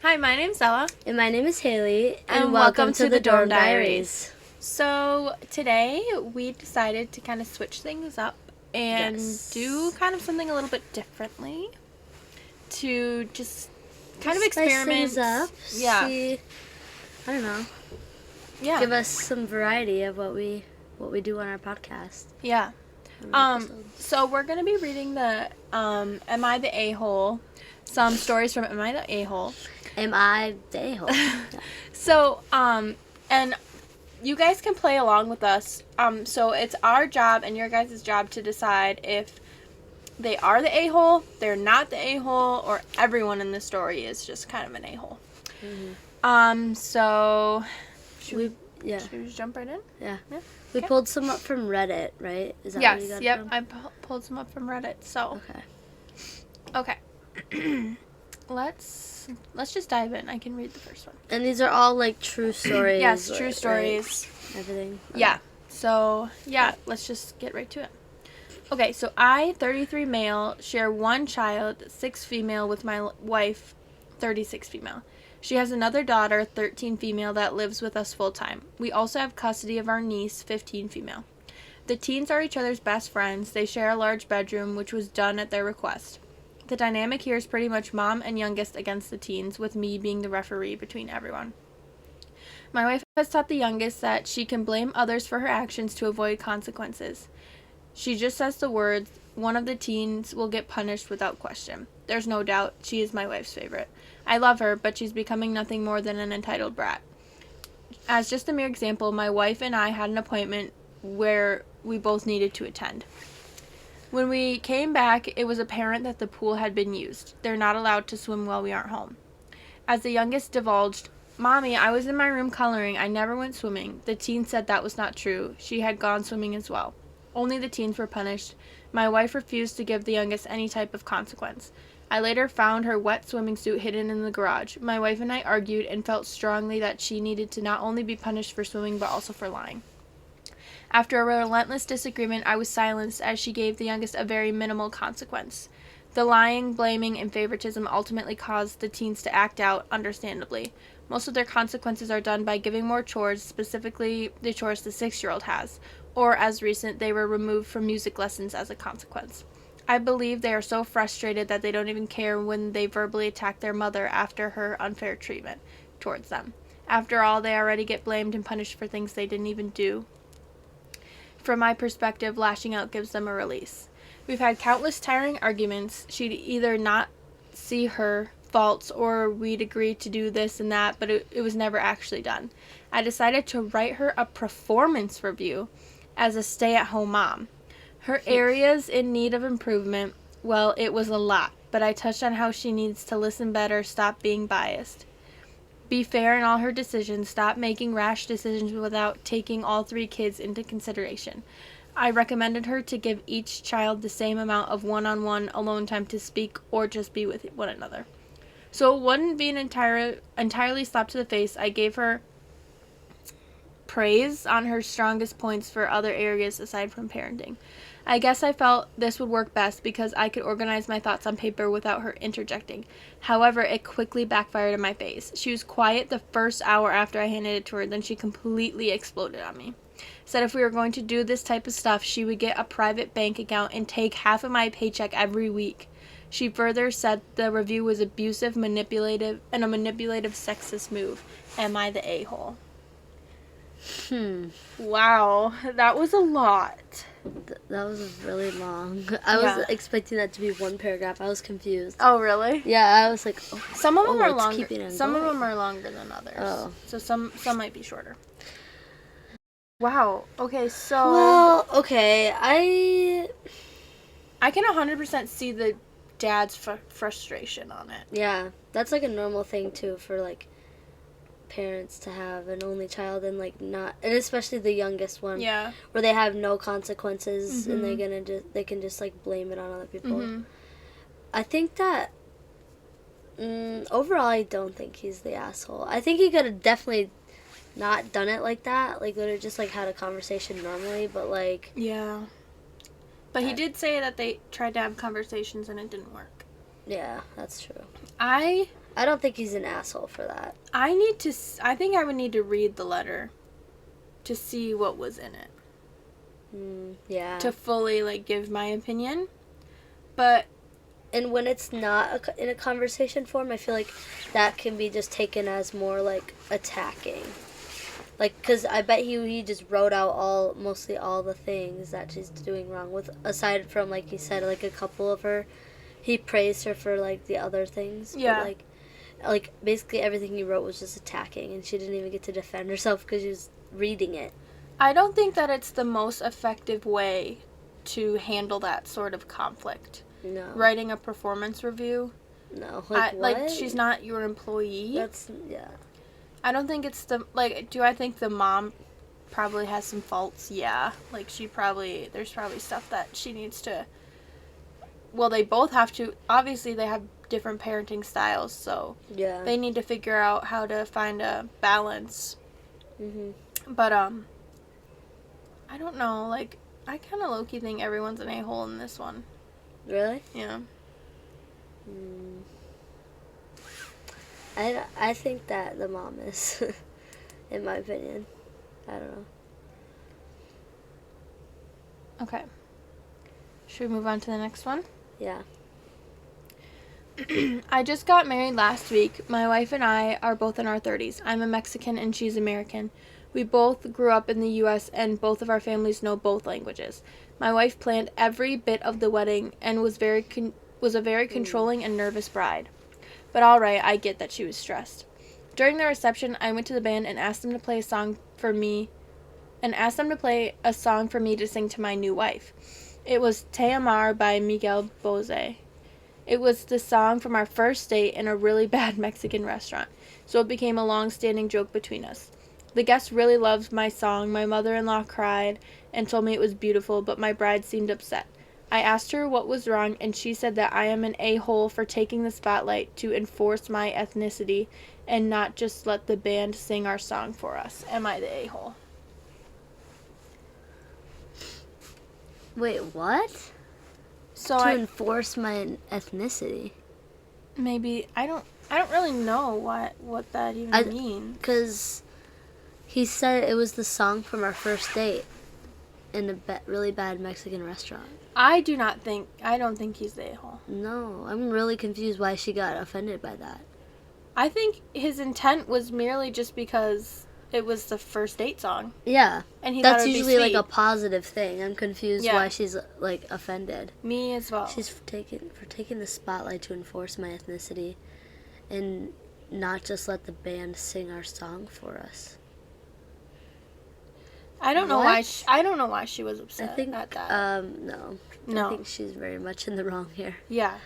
Hi, my name's Ella. And my name is Haley. And welcome to the Dorm Diaries. So today we decided to kind of switch things up and do kind of something a little bit differently to just kind of experiment. Spice things up. Yeah. See, I don't know. Yeah. Give us some variety of what we do on our podcast. Yeah. So we're going to be reading the Am I the A-Hole? Some stories from Am I the A-Hole? Am I the A-hole? Yeah. So, and you guys can play along with us. So it's our job and your guys' job to decide if they are the a-hole, they're not the a-hole, or everyone in the story is just kind of an a-hole. Mm-hmm. So should we just jump right in? Yeah. We pulled some up from Reddit, right? Is that yes. where you got Yep. from? I pulled some up from Reddit. So Okay. Let's just dive in. I can read the first one. And these are all like true stories. Yes, true stories. Right? Everything. Okay. Yeah. So, let's just get right to it. Okay, so I, 33 male, share one child, 6 female, with my wife, 36 female. She has another daughter, 13 female, that lives with us full time. We also have custody of our niece, 15 female. The teens are each other's best friends. They share a large bedroom, which was done at their request. The dynamic here is pretty much mom and youngest against the teens, with me being the referee between everyone. My wife has taught the youngest that she can blame others for her actions to avoid consequences. She just says the words, one of the teens will get punished without question. There's no doubt she is my wife's favorite. I love her, but she's becoming nothing more than an entitled brat. As just a mere example, my wife and I had an appointment where we both needed to attend. When we came back, it was apparent that the pool had been used. They're not allowed to swim while we aren't home. As the youngest divulged, Mommy, I was in my room coloring. I never went swimming. The teen said that was not true. She had gone swimming as well. Only the teens were punished. My wife refused to give the youngest any type of consequence. I later found her wet swimming suit hidden in the garage. My wife and I argued and felt strongly that she needed to not only be punished for swimming but also for lying. After a relentless disagreement, I was silenced as she gave the youngest a very minimal consequence. The lying, blaming, and favoritism ultimately caused the teens to act out, understandably. Most of their consequences are done by giving more chores, specifically the chores the 6-year-old has, or as recent, they were removed from music lessons as a consequence. I believe they are so frustrated that they don't even care when they verbally attack their mother after her unfair treatment towards them. After all, they already get blamed and punished for things they didn't even do. From my perspective, lashing out gives them a release. We've had countless tiring arguments. She'd either not see her faults or we'd agree to do this and that, but it was never actually done. I decided to write her a performance review as a stay-at-home mom. Her areas in need of improvement, well, it was a lot, but I touched on how she needs to listen better, stop being biased. Be fair in all her decisions. Stop making rash decisions without taking all 3 kids into consideration. I recommended her to give each child the same amount of one-on-one alone time to speak or just be with one another. So it wouldn't be an entirely slap to the face. I gave her praise on her strongest points for other areas aside from parenting. I guess I felt this would work best because I could organize my thoughts on paper without her interjecting. However, it quickly backfired in my face. She was quiet the first hour after I handed it to her, then she completely exploded on me. Said if we were going to do this type of stuff, she would get a private bank account and take half of my paycheck every week. She further said the review was abusive, manipulative, and a manipulative sexist move. Am I the a-hole? Wow, that was a lot. That was really long. I was expecting that to be one paragraph. I was confused. Oh, really? Yeah, I was like, some of them are longer. Some of them are longer than others. Oh. So some might be shorter. Wow. Okay, so well, okay, I can 100% see the dad's frustration on it. Yeah, that's like a normal thing too for like parents to have an only child and like not, and especially the youngest one. Yeah. Where they have no consequences and they can just like blame it on other people. I think that overall I don't think he's the asshole. I think he could have definitely not done it like that. Like would have just like had a conversation normally, but like yeah. But he did say that they tried to have conversations and it didn't work. Yeah, that's true. I I don't think he's an asshole for that. I think I would need to read the letter to see what was in it. Yeah. To fully, like, give my opinion. But... And when it's not in a conversation form, I feel like that can be just taken as more, like, attacking. Like, because I bet he just wrote out mostly all the things that she's doing wrong with, aside from, like you said, like, a couple of her. He praised her for, like, the other things. Yeah. But, like, basically everything he wrote was just attacking, and she didn't even get to defend herself because she was reading it. I don't think that it's the most effective way to handle that sort of conflict. No. Writing a performance review. No. What? Like, she's not your employee. Yeah. I don't think it's do I think the mom probably has some faults? Yeah. Like, there's probably stuff that she needs to, well, they both have to, obviously they have different parenting styles, so yeah. They need to figure out how to find a balance. But, I don't know, like, I kind of low-key think everyone's an a-hole in this one. Really? Yeah. I think that the mom is, in my opinion. I don't know. Okay. Should we move on to the next one? Yeah. I just got married last week. My wife and I are both in our 30s. I'm a Mexican and she's American. We both grew up in the U.S. and both of our families know both languages. My wife planned every bit of the wedding and was a very controlling and nervous bride. But all right, I get that she was stressed. During the reception, I went to the band and asked them to play a song for me to sing to my new wife. It was Te Amar by Miguel Bosé. It was the song from our first date in a really bad Mexican restaurant, so it became a long-standing joke between us. The guests really loved my song. My mother-in-law cried and told me it was beautiful, but my bride seemed upset. I asked her what was wrong, and she said that I am an a-hole for taking the spotlight to enforce my ethnicity and not just let the band sing our song for us. Am I the a-hole? Wait, what? So to enforce my ethnicity. Maybe I don't really know what that even means. Because he said it was the song from our first date in a really bad Mexican restaurant. I don't think he's the a-hole. No, I'm really confused why she got offended by that. I think his intent was merely just because it was the first date song. Yeah. And that's usually like a positive thing. I'm confused why she's like offended. Me as well. She's taking the spotlight to enforce my ethnicity and not just let the band sing our song for us. I don't know why she was upset at that. No. I think she's very much in the wrong here. Yeah.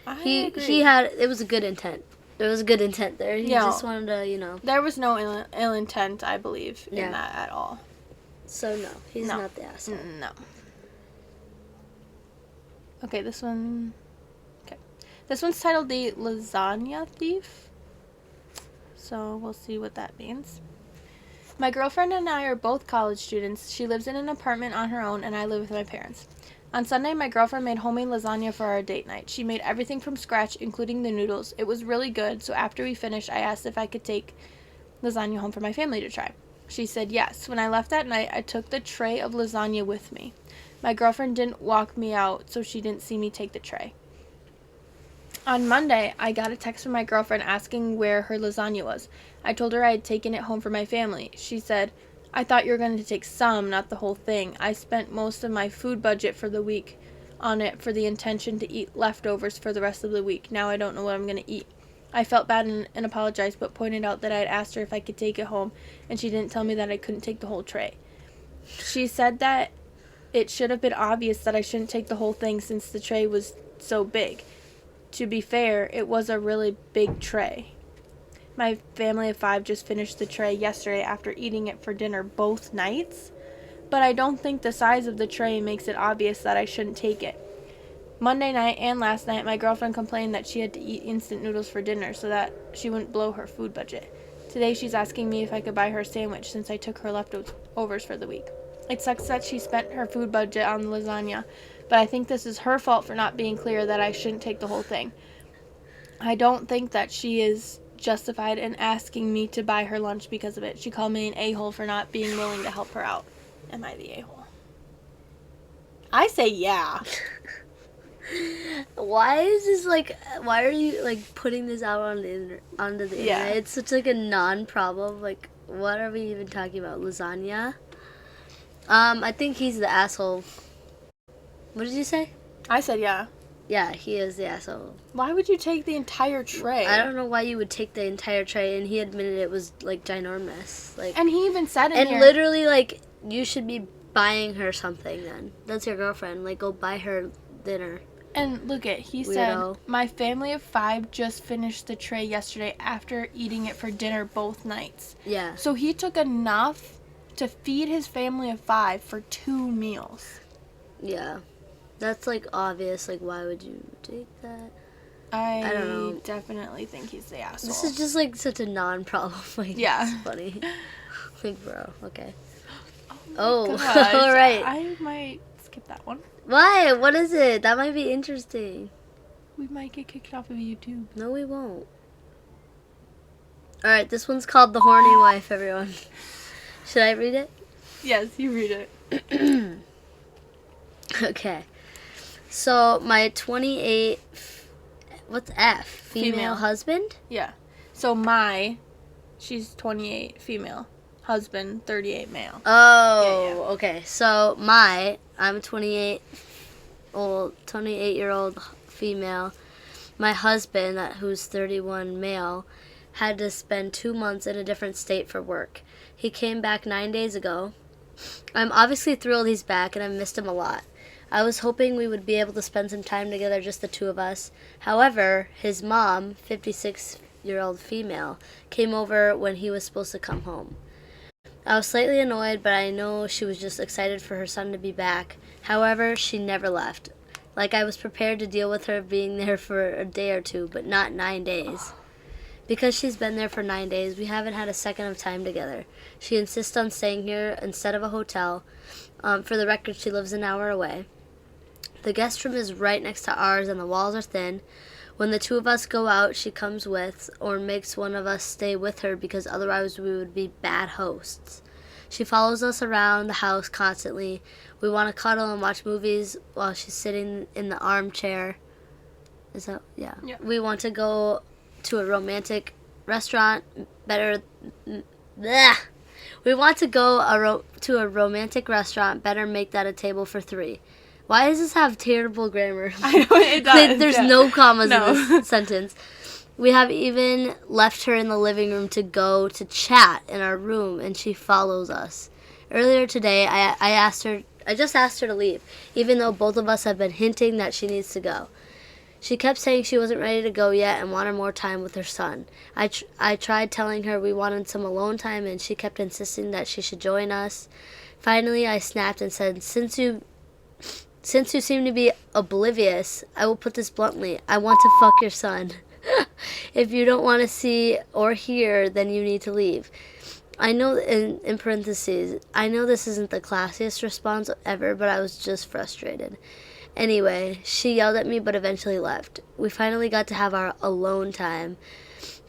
It was a good intent. There was a good intent there. He just wanted to, There was no ill intent, I believe, in that at all. So, no. He's not the asshole. No. Okay, this one... Okay. This one's titled The Lasagna Thief. So, we'll see what that means. My girlfriend and I are both college students. She lives in an apartment on her own, and I live with my parents. On Sunday, my girlfriend made homemade lasagna for our date night. She made everything from scratch, including the noodles. It was really good, so after we finished, I asked if I could take lasagna home for my family to try. She said yes. When I left that night, I took the tray of lasagna with me. My girlfriend didn't walk me out, so she didn't see me take the tray. On Monday, I got a text from my girlfriend asking where her lasagna was. I told her I had taken it home for my family. She said, I thought you were going to take some, not the whole thing. I spent most of my food budget for the week on it for the intention to eat leftovers for the rest of the week. Now I don't know what I'm going to eat. I felt bad and apologized, but pointed out that I had asked her if I could take it home, and she didn't tell me that I couldn't take the whole tray. She said that it should have been obvious that I shouldn't take the whole thing since the tray was so big. To be fair, it was a really big tray. My family of 5 just finished the tray yesterday after eating it for dinner both nights, but I don't think the size of the tray makes it obvious that I shouldn't take it. Monday night and last night, my girlfriend complained that she had to eat instant noodles for dinner so that she wouldn't blow her food budget. Today she's asking me if I could buy her a sandwich since I took her leftovers for the week. It sucks that she spent her food budget on the lasagna, but I think this is her fault for not being clear that I shouldn't take the whole thing. I don't think that she is justified in asking me to buy her lunch because of it. She called me an a-hole for not being willing to help her out. Am I the a-hole? I say yeah. Why is this like? Why are you like putting this out on the onto the Yeah. internet? It's such like a non-problem. Like, what are we even talking about? Lasagna? I think he's the asshole. What did you say? I said yeah. Yeah, he is the asshole. Why would you take the entire tray? I don't know why you would take the entire tray, and he admitted it was like ginormous. Like, And he even said in and here. literally like you should be buying her something. Then that's your girlfriend. Like, go buy her dinner. And look at, he Weirdo. said, my family of 5 just finished the tray yesterday after eating it for dinner both nights. Yeah. So he took enough to feed his family of 5 for 2 meals. Yeah. That's like obvious. Like, why would you take that? I don't know. definitely think he's the asshole. This is just like such a non-problem. Like, Yeah. It's funny. Like, bro. Okay. Oh, All right. I might skip that one. Why? What is it? That might be interesting. We might get kicked off of YouTube. No, we won't. All right. This one's called The Horny Wife, everyone. Should I read it? Yes, you read it. Okay. So, my 28... What's F? Female husband? Yeah. So she's 28 female. Husband, 38 male. Oh, Yeah. okay. So, I'm a 28-year-old female. My husband, who's 31 male, had to spend 2 months in a different state for work. He came back 9 days ago. I'm obviously thrilled he's back, and I've missed him a lot. I was hoping we would be able to spend some time together, just the two of us. However, his mom, 56-year-old female, came over when he was supposed to come home. I was slightly annoyed, but I know she was just excited for her son to be back. However, she never left. Like, I was prepared to deal with her being there for a day or two, but not 9 days. Because she's been there for 9 days, we haven't had a second of time together. She insists on staying here instead of a hotel. For the record, she lives an hour away. The guest room is right next to ours, and the walls are thin. When the two of us go out, she comes with, or makes one of us stay with her, because otherwise we would be bad hosts. She follows us around the house constantly. We want to cuddle and watch movies while she's sitting in the armchair. Is that, yeah. We want to go to a romantic restaurant. Bleh. We want to go to a romantic restaurant. Better make that a table for 3. Why does this have terrible grammar? I know it does. There's no commas in this sentence. We have even left her in the living room to go to chat in our room, and she follows us. Earlier today, I just asked her to leave, even though both of us have been hinting that she needs to go. She kept saying she wasn't ready to go yet and wanted more time with her son. I tried telling her we wanted some alone time, and she kept insisting that she should join us. Finally, I snapped and said, Since you seem to be oblivious, I will put this bluntly. I want to fuck your son. If you don't want to see or hear, then you need to leave. I know, in parentheses, I know this isn't the classiest response ever, but I was just frustrated. Anyway, she yelled at me but eventually left. We finally got to have our alone time.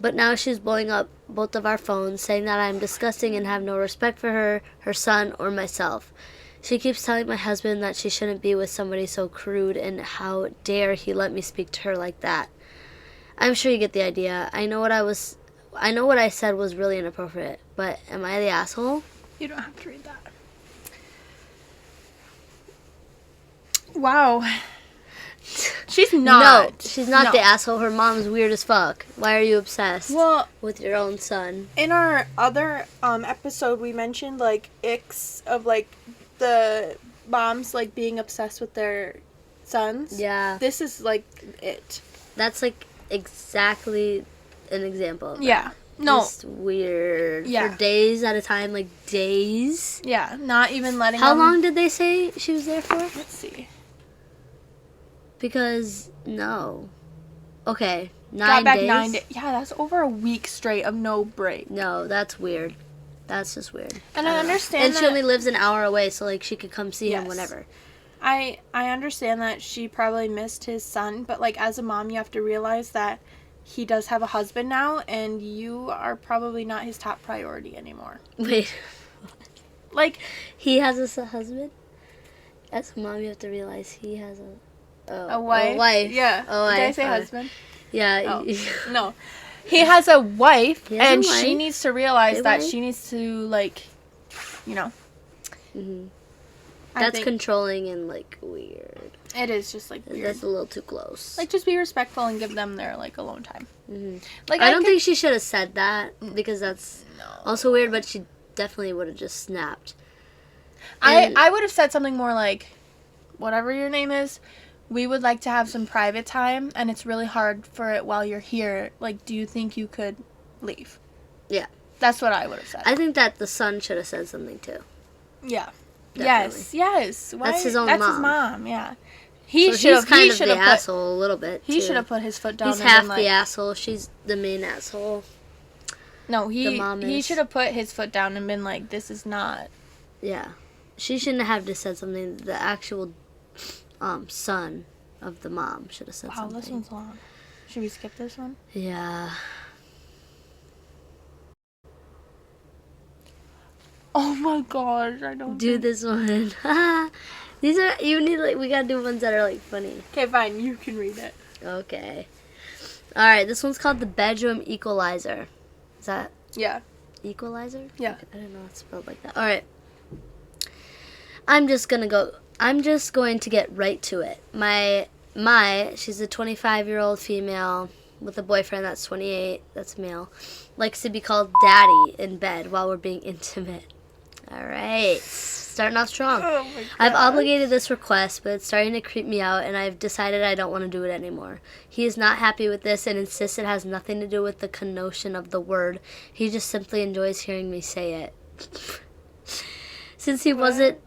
But now she's blowing up both of our phones, saying that I'm disgusting and have no respect for her son, or myself. She keeps telling my husband that she shouldn't be with somebody so crude, and how dare he let me speak to her like that. I'm sure you get the idea. I know what I said was really inappropriate, but am I the asshole? You don't have to read that. Wow. She's not. No, she's not the asshole. Her mom's weird as fuck. Why are you obsessed with your own son? In our other episode, we mentioned, like, icks of, like, the moms, like, being obsessed with their sons. Yeah. This is, like, it. That's, like, exactly an example of that. Yeah. No. Just weird. Yeah. For days at a time, like, days. Yeah, not even letting How them... long did they say she was there for? Let's see. Because, no. Okay, 9 Got back days. 9 days. Yeah, that's over a week straight of no break. No, that's weird. That's just weird. And I understand And that... she only lives an hour away, so, like, she could come see him whenever. I understand that she probably missed his son, but, like, as a mom, you have to realize that he does have a husband now, and you are probably not his top priority anymore. Wait. Like, he has a husband? As a mom, you have to realize he has a wife. A wife. Yeah. A wife. Did I say husband? Yeah. Oh. No. He has a wife, He has and a wife. she needs to realize that wife. she needs to, like, you know. Mm-hmm. I That's think controlling and, like, weird. it is just, like, weird. That's a little too close. Like, just be respectful and give them their, like, alone time. Mm-hmm. Like, I don't think she should have said that, because that's No. also weird, but she definitely would have just snapped. I would have said something more like, whatever your name is, we would like to have some private time, and it's really hard for it while you're here. Like, do you think you could leave? Yeah. That's what I would have said. I think that the son should have said something, too. Yeah. Definitely. Yes. Why? That's his own That's mom. his mom, yeah. He So should have. he's kind He of should the have put. asshole a little bit, He too. should have put his foot down. He's and half been the like, asshole. She's the main asshole. No, The mom he is. should have put his foot down and been like, "This is not." Yeah. She shouldn't have just said something. The actual son of the mom should have said Wow, something. this one's long. Should we skip this one? Yeah. Oh my gosh, I don't. Do this one. These are, you need, like, we gotta do ones that are, like, funny. Okay, fine. You can read it. Okay. Alright, this one's called the bedroom equalizer. Is that Yeah. equalizer? Yeah. I don't know it's spelled like that. Alright. I'm just going to get right to it. She's a 25-year-old female with a boyfriend that's 28, that's male, likes to be called daddy in bed while we're being intimate. Alright. Starting off strong. Oh my god. I've obligated this request, but it's starting to creep me out, and I've decided I don't want to do it anymore. He is not happy with this and insists it has nothing to do with the connotation of the word. He just simply enjoys hearing me say it. Since he wasn't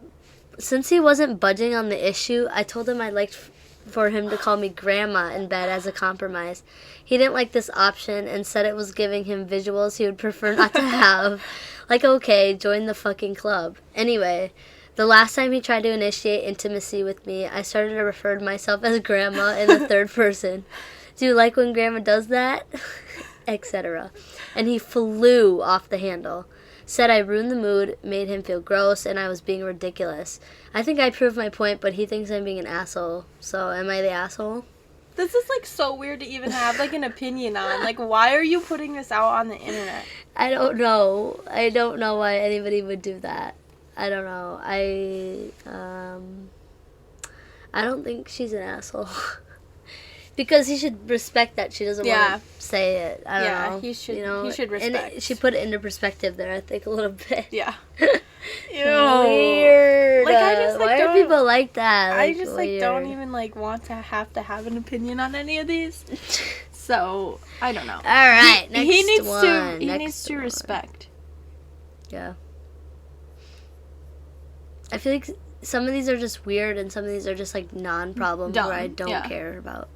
budging on the issue, I told him I'd like for him to call me grandma in bed as a compromise. He didn't like this option and said it was giving him visuals he would prefer not to have. Like, okay, join the fucking club. Anyway, the last time he tried to initiate intimacy with me, I started to refer to myself as grandma in the third person. Do you like when grandma does that? Etc. And he flew off the handle. Said I ruined the mood, made him feel gross, and I was being ridiculous. I think I proved my point, but he thinks I'm being an asshole. So, am I the asshole? This is, like, so weird to even have, like, an opinion on. Like, why are you putting this out on the internet? I don't know. I don't know why anybody would do that. I don't know. I don't think she's an asshole. Because he should respect that she doesn't want to say it. I don't know. He should. You know? He should respect. And she put it into perspective there, I think, a little bit. Yeah. Ew. Weird. Like, I just, like, why are people like that? I just, like, weird. don't even, like, want to have an opinion on any of these. So, I don't know. All right, next he needs one. to. He Next needs to one. respect. Yeah. I feel like some of these are just weird, and some of these are just like non-problems Dumb, where I don't yeah. care about.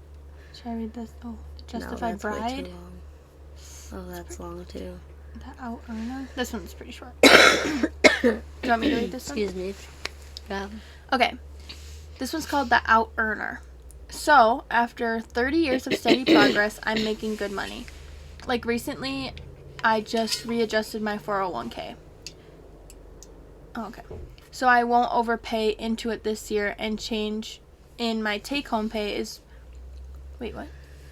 Should I read this? Oh, the No, Justified that's way Bride. too long. Oh, that's long too. The Out Earner. This one's pretty short. Do you want me to read this one? Excuse me. Yeah. Okay. This one's called The Out Earner. So, after 30 years of steady progress, I'm making good money. Like, recently, I just readjusted my 401k. Okay. So, I won't overpay into it this year, and change in my take-home pay is... Wait, what?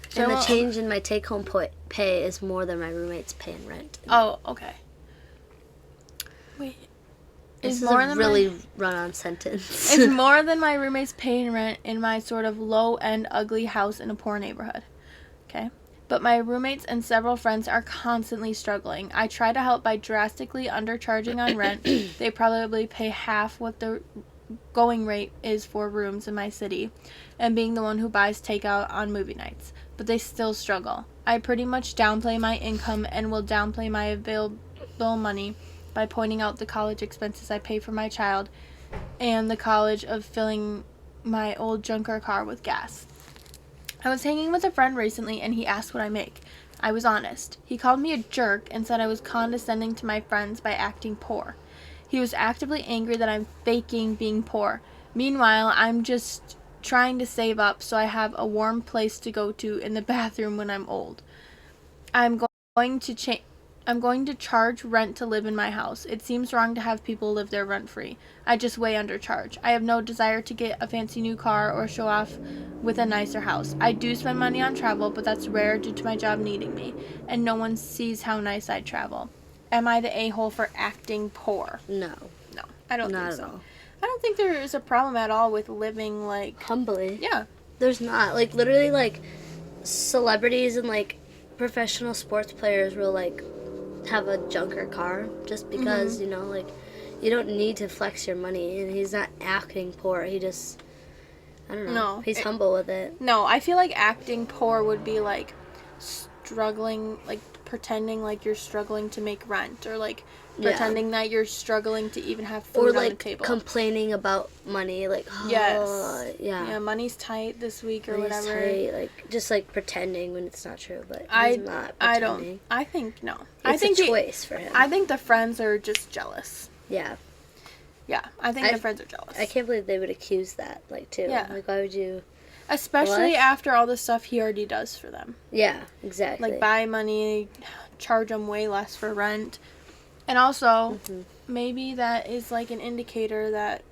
So And the change in my take-home pay is more than my roommate's pay and rent. Oh, okay. Wait. This is more a than really run-on sentence. It's more than my roommate's pay and rent in my sort of low-end, ugly house in a poor neighborhood. Okay? But my roommates and several friends are constantly struggling. I try to help by drastically undercharging on rent. They probably pay half what the going rate is for rooms in my city, and being the one who buys takeout on movie nights. But they still struggle. I pretty much downplay my income and will downplay my available money by pointing out the college expenses I pay for my child and the college of filling my old junker car with gas. I was hanging with a friend recently and he asked what I make. I was honest. He called me a jerk and said I was condescending to my friends by acting poor. He was actively angry that I'm faking being poor. Meanwhile, I'm just trying to save up so I have a warm place to go to in the bathroom when I'm old. I'm going to I'm going to charge rent to live in my house. It seems wrong to have people live there rent free. I just way undercharge. I have no desire to get a fancy new car or show off with a nicer house. I do spend money on travel, but that's rare due to my job needing me, and no one sees how nice I travel. Am I the a-hole for acting poor? No. No, I don't Not think at so. all. I don't think there is a problem at all with living like Humbly. Yeah. There's not. Like, literally, like, celebrities and, like, professional sports players will, like, have a junker car just because, you know, like, you don't need to flex your money. And he's not acting poor. He just, I don't know. No, He's humble with it. No, I feel like acting poor would be like struggling, like pretending like you're struggling to make rent, or like pretending that you're struggling to even have food Or, on the like, table. complaining about money. Like, oh, Yes. yeah. Yeah, money's tight this week or Money's whatever. tight. Like, just, like, pretending when it's not true. But he's not pretending. I don't. I think no. I It's think a choice for him. I think the friends are just jealous. Yeah. Yeah, I think the friends are jealous. I can't believe they would accuse that, like, too. Yeah. Like, why would you... Especially What? after all the stuff he already does for them. Yeah, exactly. Like, buy money, charge them way less for rent. And also, maybe that is, like, an indicator that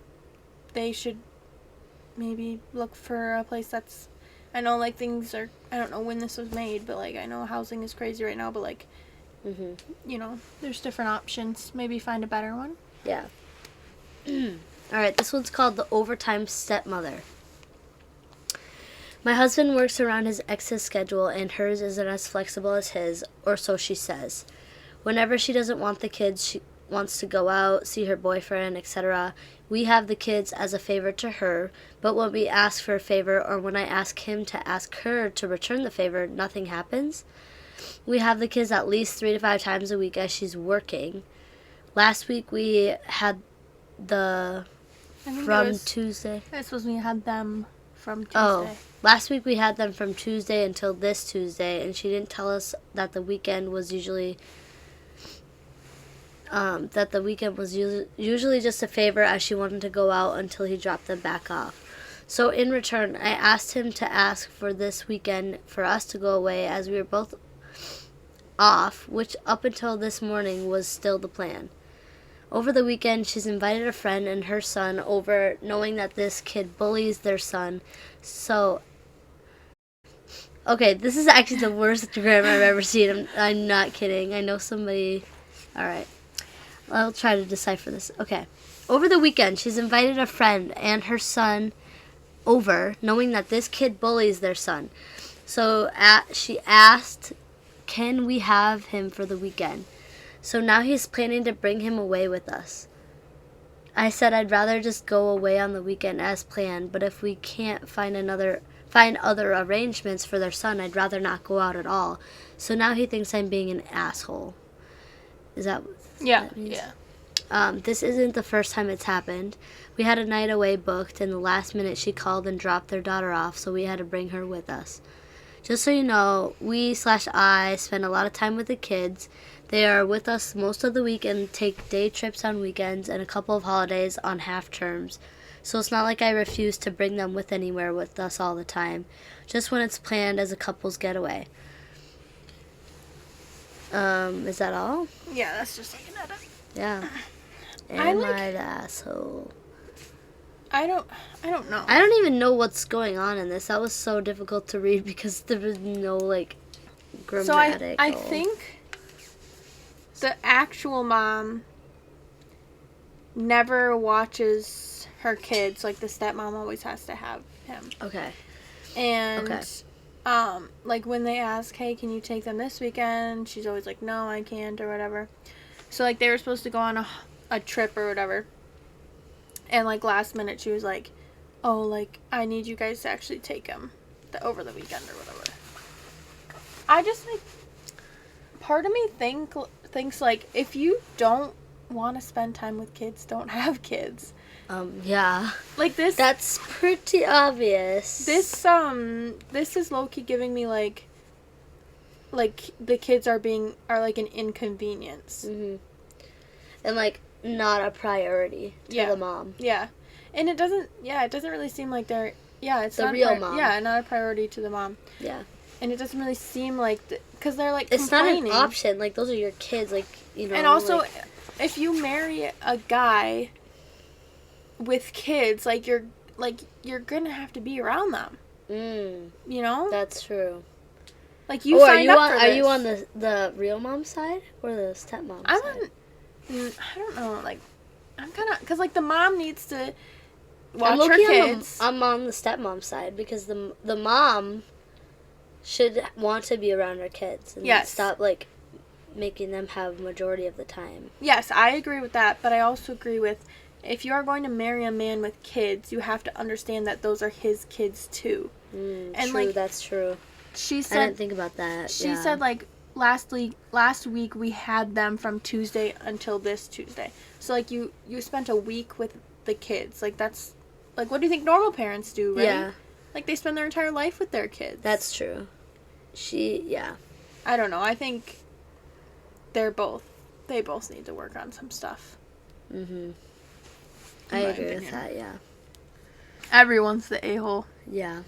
they should maybe look for a place that's... I know, like, things are... I don't know when this was made, but, like, I know housing is crazy right now, but, like, you know, there's different options. Maybe find a better one. Yeah. Alright, this one's called The Overtime Stepmother. My husband works around his ex's schedule, and hers isn't as flexible as his, or so she says. Whenever she doesn't want the kids, she wants to go out, see her boyfriend, etc. We have the kids as a favor to her, but when we ask for a favor, or when I ask him to ask her to return the favor, nothing happens. We have the kids at least 3 to 5 times a week as she's working. Last week we had Tuesday. I suppose we had them from Tuesday. Oh, last week we had them from Tuesday until this Tuesday, and she didn't tell us that the weekend was usually usually just a favor, as she wanted to go out until he dropped them back off. So in return, I asked him to ask for this weekend for us to go away, as we were both off, which up until this morning was still the plan. Over the weekend, she's invited a friend and her son over, knowing that this kid bullies their son. So, okay, this is actually the worst grammar I've ever seen. I'm not kidding. I know somebody... Alright. I'll try to decipher this. Okay. Over the weekend, she's invited a friend and her son over, knowing that this kid bullies their son. So, she asked, can we have him for the weekend? So now he's planning to bring him away with us. I said I'd rather just go away on the weekend as planned, but if we can't find other arrangements for their son, I'd rather not go out at all. So now he thinks I'm being an asshole. Is that what that means? Yeah. This isn't the first time it's happened. We had a night away booked, and the last minute she called and dropped their daughter off, so we had to bring her with us. Just so you know, I spend a lot of time with the kids. They are with us most of the week and take day trips on weekends and a couple of holidays on half terms. So it's not like I refuse to bring them with anywhere with us all the time, just when it's planned as a couple's getaway. Is that all? Yeah, that's just like an edit. Yeah. Am I the asshole? I don't know. I don't even know what's going on in this. That was so difficult to read because there was no, like, grammatical. So I think the actual mom never watches her kids. Like, the stepmom always has to have him. Okay. And, like, when they ask, hey, can you take them this weekend? She's always like, no, I can't, or whatever. So, like, they were supposed to go on a trip or whatever. And, like, last minute she was like, oh, like, I need you guys to actually take him over the weekend or whatever. I just, like, part of me thinks, like, if you don't want to spend time with kids, don't have kids. Yeah. Like, this... That's pretty obvious. This is low-key giving me, like, the kids are like, an inconvenience. Mm-hmm. And, like, not a priority to the mom. Yeah. And it doesn't really seem like they're Yeah, it's The not real mom. Yeah, not a priority to the mom. Yeah. And it doesn't really seem like, because they're like It's complaining. not an option. Like, those are your kids. Like, you know. And also, like, if you marry a guy with kids, like you're gonna have to be around them. You know. That's true. Like you signed up for this. Are you on the real mom side or the stepmom I'm side? I don't know. Like, I'm kind of, because like the mom needs to watch her kids. I'm on the stepmom side because the mom should want to be around her kids and stop like making them have majority of the time. Yes, I agree with that, but I also agree with, if you are going to marry a man with kids, you have to understand that those are his kids too. And true, like, that's true. She said, I didn't think about that. She said like last week we had them from Tuesday until this Tuesday. So like you spent a week with the kids. Like that's like, what do you think normal parents do, right? Yeah. Like they spend their entire life with their kids. That's true. I don't know. I think they both need to work on some stuff. I agree with that, yeah. Everyone's the a-hole. Yeah.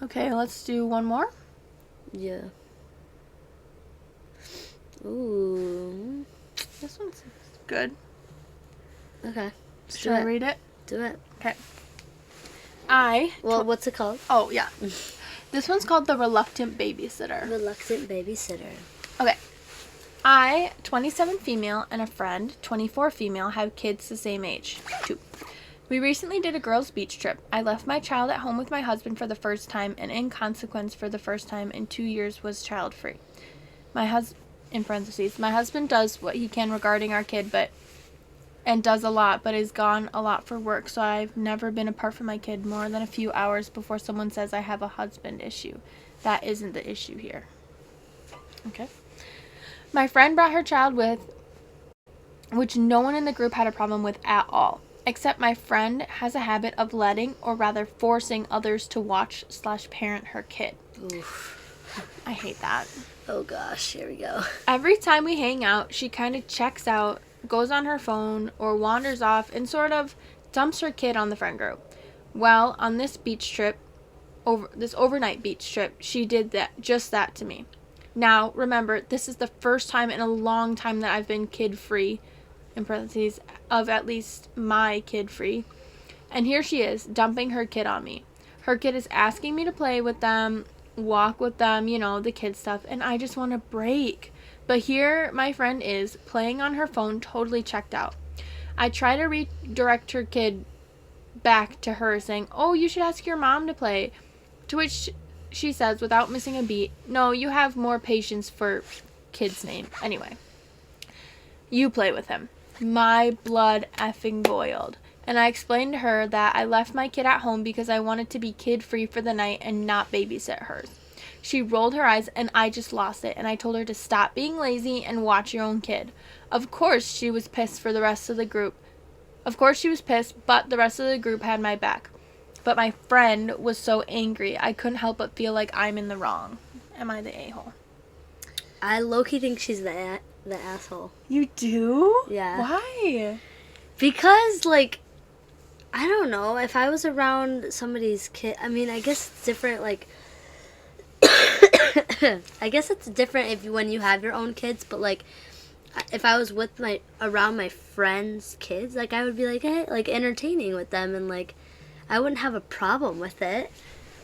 Okay, let's do one more. Yeah. Ooh. This one's good. Okay. Should I read it? Do it. Okay. What's it called? Oh, yeah. This one's called The Reluctant Babysitter. Reluctant Babysitter. Okay. I, 27 female, and a friend, 24 female, have kids the same age. 2. We recently did a girls' beach trip. I left my child at home with my husband for the first time, and in consequence, for the first time in 2 years, was child-free. My husband does what he can regarding our kid, and does a lot, but is gone a lot for work, so I've never been apart from my kid more than a few hours before someone says I have a husband issue. That isn't the issue here. Okay. My friend brought her child with, which no one in the group had a problem with at all. Except my friend has a habit of letting, or rather forcing, others to watch/parent her kid. Oof. I hate that. Oh gosh, here we go. Every time we hang out, she kind of checks out, goes on her phone, or wanders off and sort of dumps her kid on the friend group. Well, on this overnight beach trip, she did just that to me. Now, remember, this is the first time in a long time that I've been kid-free, in parentheses, of at least my kid-free. And here she is, dumping her kid on me. Her kid is asking me to play with them, walk with them, the kid stuff, and I just want to break. But here my friend is, playing on her phone, totally checked out. I try to redirect her kid back to her, saying, "Oh, you should ask your mom to play." To which she says, without missing a beat, "No, you have more patience for kid's name. Anyway, you play with him." My blood effing boiled. And I explained to her that I left my kid at home because I wanted to be kid-free for the night and not babysit hers. She rolled her eyes and I just lost it, and I told her to stop being lazy and watch your own kid. Of course she was pissed for the rest of the group. Of course she was pissed, but the rest of the group had my back. But my friend was so angry, I couldn't help but feel like I'm in the wrong. Am I the a-hole? I low-key think she's the asshole. You do? Yeah. Why? Because, like, I don't know. If I was around somebody's kid, I mean, I guess it's different, like, I guess it's different when you have your own kids, but, like, if I was around my friends' kids, like, I would be, like, hey, like, entertaining with them, and, like, I wouldn't have a problem with it.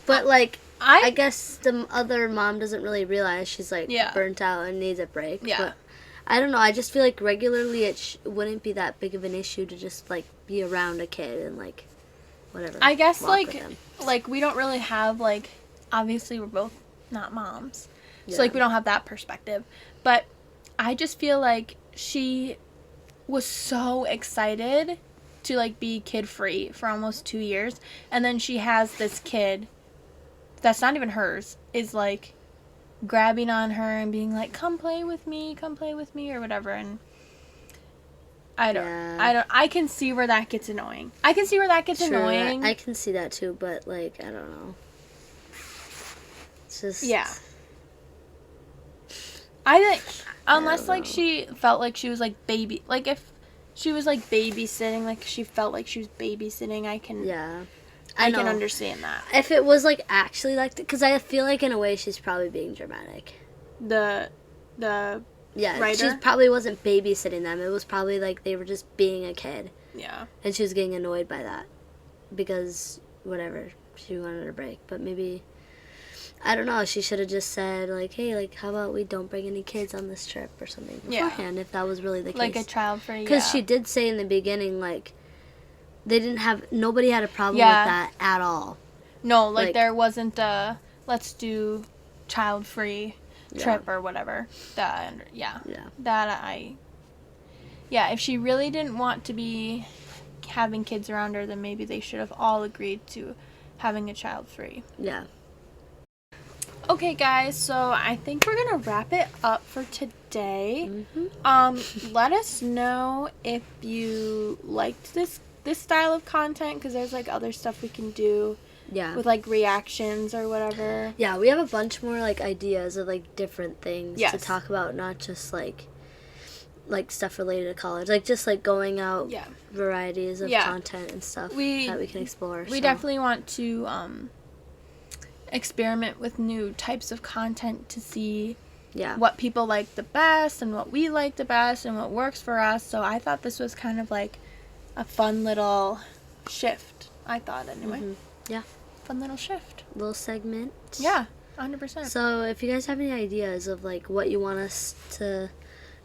But, like, I guess the other mom doesn't really realize she's, like, burnt out and needs a break. Yeah. But I don't know. I just feel like regularly it wouldn't be that big of an issue to just, like, be around a kid and, like, whatever. I guess, like, we don't really have, like, obviously we're both not moms. So, like, we don't have that perspective. But I just feel like she was so excited to, like, be kid-free for almost 2 years. And then she has this kid that's not even hers, is, like, grabbing on her and being like, come play with me, or whatever. And I can see where that gets annoying. I can see where that gets annoying. I can see that too, but, like, I don't know. It's just... Yeah. I think, unless, like, she felt like she was, like, if she was, like, babysitting, like, she felt like she was babysitting, I can... Yeah. I can understand that. If it was like actually like, because I feel like in a way she's probably being dramatic. The writer? She probably wasn't babysitting them. It was probably like they were just being a kid. Yeah. And she was getting annoyed by that because whatever, she wanted a break. But maybe, I don't know, she should have just said like, hey, like how about we don't bring any kids on this trip or something beforehand, if that was really the case. Like a child free. Because she did say in the beginning like nobody had a problem with that at all. No, like there wasn't a let's do child free trip or whatever. If she really didn't want to be having kids around her, then maybe they should have all agreed to having a child free. Yeah. Okay, guys, so I think we're gonna wrap it up for today. Let us know if you liked this style of content, because there's like other stuff we can do. Yeah. With like reactions or whatever. Yeah, we have a bunch more like ideas of like different things to talk about, not just like stuff related to college. Like just like going out varieties of content and stuff that we can explore. We definitely want to experiment with new types of content to see what people like the best and what we like the best and what works for us. So I thought this was kind of like a fun little shift. I thought anyway. Yeah. Fun little shift. Little segment. Yeah, 100%. So if you guys have any ideas of like what you want us to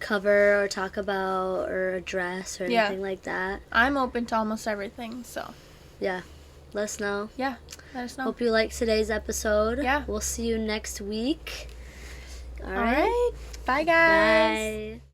cover or talk about or address or anything like that, I'm open to almost everything, so yeah, let us know. Yeah, let us know. Hope you liked today's episode. Yeah, we'll see you next week. All right. Bye, guys. Bye.